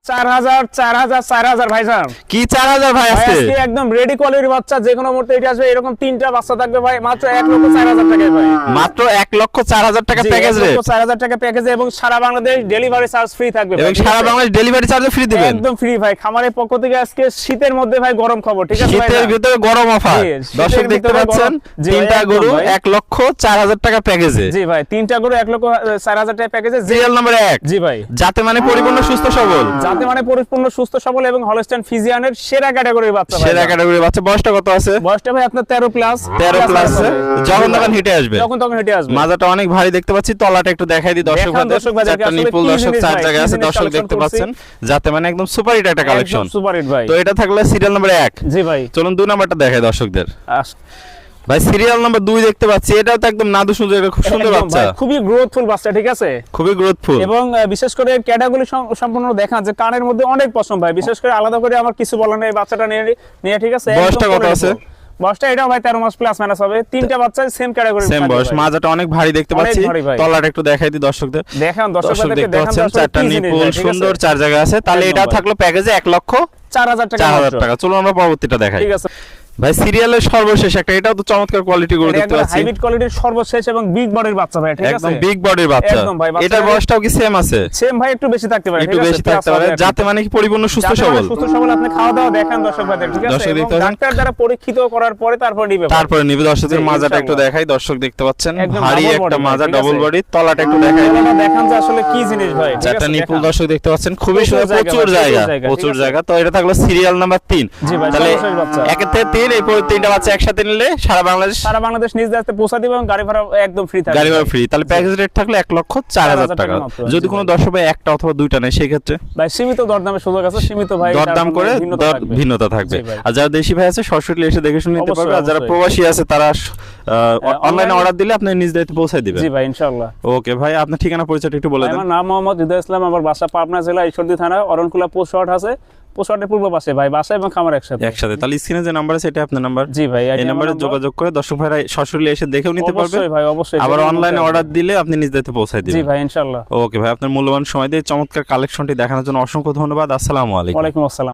4000 4000 4000 ভাইজান। কি 4000 ভাই আজকে? আজকে একদম রেডি কোয়ালিটির বাচ্চা, যে কোনো মুহূর্তে এটা আসবে। এরকম তিনটা বাচ্চা থাকবে ভাই, মাত্র 1,04,000 টাকায় ভাই। মাত্র 1,04,000 টাকা প্যাকেজ রে। 1,04,000 টাকা প্যাকেজে এবং সারা বাংলাদেশ ডেলিভারি চার্জ ফ্রি থাকবে ভাই। এবং সারা বাংলাদেশ ডেলিভারি চার্জ ফ্রি দিবেন? একদম ফ্রি ভাই। খামারের পক্ষ থেকে আজকে শীতের মধ্যে ভাই গরম খবর, ঠিক আছে ভাই? শীতের ভিতরে গরম অফার। দর্শক দেখতে পাচ্ছেন তিনটা গরু 1,04,000 টাকা প্যাকেজে। জি ভাই, তিনটা গরু 1,04,000 টাকা প্যাকেজে। Serial number 1। জি ভাই। যাতে মানে পরিপূর্ণ সুস্থ সবল। যাতে মানে পরিপূর্ণ সুস্থ সবল এবং হলস্টাইন ফ্রিজিয়ানের সেরা ক্যাটাগরির বাচ্চা ভাই। সেরা ক্যাটাগরির বাচ্চা। বয়সটা কত আছে? বয়সটা ভাই আপনার 13 প্লাস। 13 প্লাস। যখন তখন হিটে আসবে। যখন তখন হেঁটে আসবে। মাজাটা অনেক ভারী দেখতে পাচ্ছি। তলাটা একটু দেখাই দিই দর্শক ভাইদের। চারটা নিপুল দর্শক চার জায়গায় আছে, দর্শক দেখতে পাচ্ছেন। যাতে মানে একদম সুপার হিট একটা কালেকশন। সুপার হিট ভাই। তো এটা থাকলে সিরিয়াল নাম্বার 1। জি ভাই। চলুন 2 নাম্বারটা দেখাই দর্শকদের। ভাই সিরিয়াল নাম্বার 2 দেখতে পাচ্ছি। এটাও তো একদম নাদু সুন্দর, খুব সুন্দর বাচ্চা। খুবই গ্রোথফুল বাচ্চা, ঠিক আছে? খুবই গ্রোথফুল এবং বিশেষ করে ক্যাটাগরি সম্পূর্ণ দেখা যে কানের মধ্যে অনেক পছন্দ ভাই। বিশেষ করে আলাদা করে আমার কিছু বলার নেই, বাচ্চাটা নিয়ে ঠিক আছে? বয়সটা কত আছে? বয়সটা এটাও ভাই 13 মাস প্লাস মাইনাস হবে। তিনটা বাচ্চা সেম ক্যাটাগরি, সেম বয়স। মাজাটা অনেক ভারী দেখতে পাচ্ছি। তলাটা একটু দেখাই দিই দর্শকদের। দেখান দর্শকদের দেখতে পাচ্ছেন চারটা নিপুল সুন্দর চার জায়গা আছে। তাহলে এটা থাকলো প্যাকেজে 1,04,000 টাকা। চলুন আমরা পরবর্তীটা দেখাই। ঠিক আছে ভাই সিরিয়ালের সর্বশেষ একটা, এটাও তো চমৎকার কোয়ালিটি গরু দেখতে পাচ্ছি। হাইব্রিড কোয়ালিটির সর্বশেষ এবং বিগ বডির বাচ্চা ভাই, ঠিক আছে? একদম বিগ বডির বাচ্চা। এটার বয়সটাও কি সেম আছে? সেম ভাই, একটু বেশি থাকতে পারে, একটু বেশি থাকতে পারে। যাতে মানে কি পরিপূর্ণ সুস্থ সবল। সুস্থ সবল। আপনি খাওয়া দাওয়া দেখেন দর্শক ভাইদের, ঠিক আছে? এবং ডাক্তার দ্বারা পরীক্ষিত করার পরে তারপরে নিবে দর্শকদের। মাজাটা একটু দেখাই, দর্শক দেখতে পাচ্ছেন ভারী একটা মাজা, ডাবল বডি। তলাটা একটু দেখাই, দেখান যে আসলে কি জিনিস ভাই। চারটা নিপুল দর্শক দেখতে পাচ্ছেন। খুবই সুন্দর, প্রচুর জায়গা। তো এটা থাকলো সিরিয়াল নাম্বার 3। তাহলে 1 থেকে 3 এই পরে তিনটা বাচ্চা একসাথে নিলে সারা বাংলাদেশ নিজ দায়িত্বে পৌঁছে দিবে এবং গাড়ি ভাড়া একদম ফ্রি থাকবে। গাড়ি ভাড়া ফ্রি। তাহলে প্যাকেজ রেট থাকলো 1,04,000 টাকা। যদি কোনো দর্শক ভাই একটা অথবা দুইটা নেয় সেই ক্ষেত্রে ভাই সীমিত দরদামের সুযোগ আছে। সীমিত ভাই দরদাম করে ভিন্নতা থাকবে। আর যারা দেশি ভাই আছে সরাসরি এসে দেখে শুনে নিতে পারবে। আর যারা প্রবাসী আছে তারা অনলাইনে অর্ডার দিলে আপনি নিজ দায়িত্বে পৌঁছে দিবেন। জি ভাই, ইনশাআল্লাহ। ওকে ভাই, আপনার ঠিকানা পরিচয়টা একটু বলে দেন। আমার নাম মোহাম্মদ হৃদয় ইসলাম, আমার বাসা পাবনা জেলা ঈশ্বরদী থানা অরণকুলা পোস্ট শহর আছে। পোস্টের পূর্ব পাশে ভাই, বাসা এবং খামার একসাথে। তাহলে স্ক্রিনে যে নাম্বার আছে এটা আপনার নাম্বার? জি ভাই, এই নম্বরে যোগাযোগ করে দর্শক ভাইরা সরাসরি এসে দেখেও নিতে পারবে। অবশ্যই ভাই, অবশ্যই। আবার অনলাইনে অর্ডার দিলে আপনি নিজ দায়িত্বে পৌঁছে দিবেন। জি ভাই, ইনশাআল্লাহ। ওকে ভাই, আপনার মূল্যবান সময় দিয়ে চমৎকার কালেকশনটি দেখানোর জন্য অসংখ্য ধন্যবাদ। আসসালামু আলাইকুম। ওয়া আলাইকুম আসসালাম।